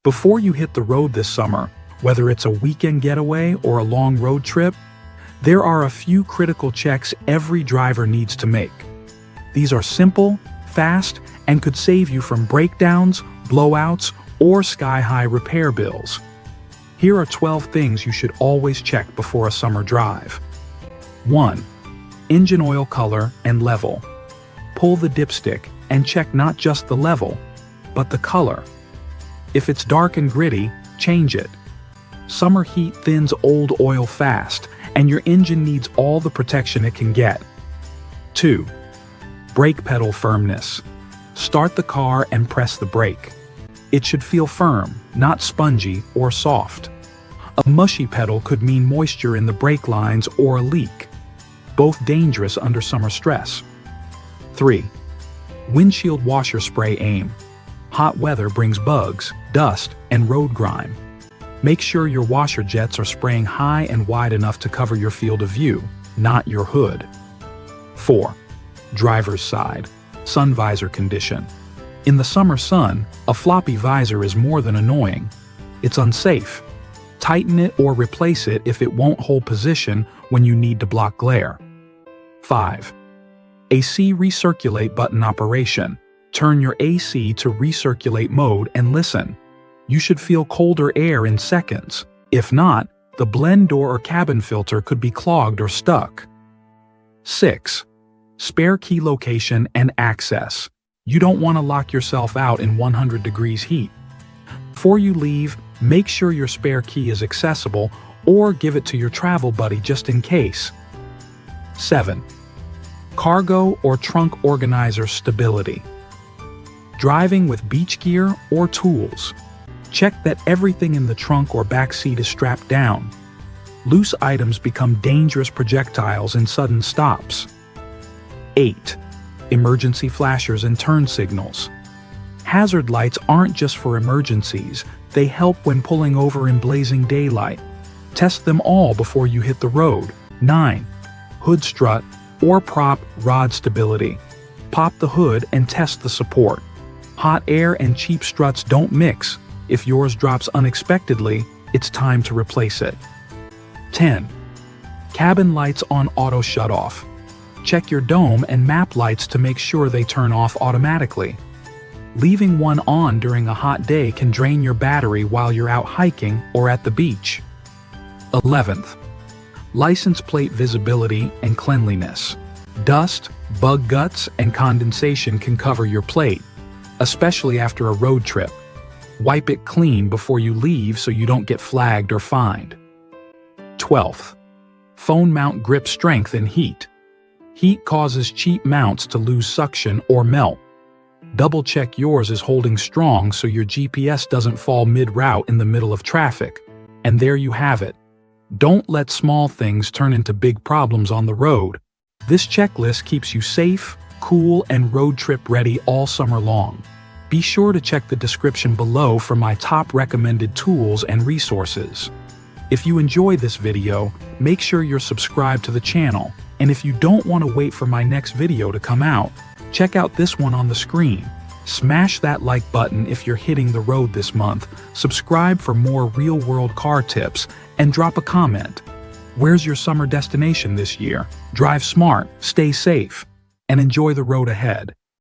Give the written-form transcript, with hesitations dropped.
Before you hit the road this summer, whether it's a weekend getaway or a long road trip, there are a few critical checks every driver needs to make. These are simple, fast, and could save you from breakdowns, blowouts, or sky-high repair bills. Here are 12 things you should always check before a summer drive. 1. Engine oil color and level. Pull the dipstick and check not just the level, but the color. If it's dark and gritty, change it. Summer heat thins old oil fast, and your engine needs all the protection it can get. 2. Brake pedal firmness. Start the car and press the brake. It should feel firm, not spongy or soft. A mushy pedal could mean moisture in the brake lines or a leak, both dangerous under summer stress. 3. Windshield washer spray aim. Hot weather brings bugs, dust, and road grime. Make sure your washer jets are spraying high and wide enough to cover your field of view, not your hood. 4. Driver's side. Sun visor condition. In the summer sun, a floppy visor is more than annoying. It's unsafe. Tighten it or replace it if it won't hold position when you need to block glare. 5. AC Recirculate button operation. Turn your AC to recirculate mode and listen. You should feel colder air in seconds. If not, the blend door or cabin filter could be clogged or stuck. 6. Spare key location and access. You don't want to lock yourself out in 100 degrees heat. Before you leave, make sure your spare key is accessible or give it to your travel buddy just in case. 7. Cargo or trunk organizer stability. Driving with beach gear or tools. Check that everything in the trunk or back seat is strapped down. Loose items become dangerous projectiles in sudden stops. 8. Emergency flashers and turn signals. Hazard lights aren't just for emergencies, they help when pulling over in blazing daylight. Test them all before you hit the road. 9. Hood strut or prop rod stability. Pop the hood and test the support. Hot air and cheap struts don't mix. If yours drops unexpectedly, it's time to replace it. 10. Cabin lights on auto shutoff. Check your dome and map lights to make sure they turn off automatically. Leaving one on during a hot day can drain your battery while you're out hiking or at the beach. 11th. License plate visibility and cleanliness. Dust, bug guts, and condensation can cover your plate, especially after a road trip. Wipe it clean before you leave so you don't get flagged or fined. 12th. Phone mount grip strength and heat. Heat causes cheap mounts to lose suction or melt. Double check yours is holding strong so your GPS doesn't fall mid-route in the middle of traffic. And there you have it. Don't let small things turn into big problems on the road. This checklist keeps you safe, cool, and road trip ready all summer long. Be sure to check the description below for my top recommended tools and resources. If you enjoy this video, make sure you're subscribed to the channel. And if you don't want to wait for my next video to come out, check out this one on the screen. Smash that like button if you're hitting the road this month, subscribe for more real-world car tips, and drop a comment. Where's your summer destination this year? Drive smart, stay safe, and enjoy the road ahead.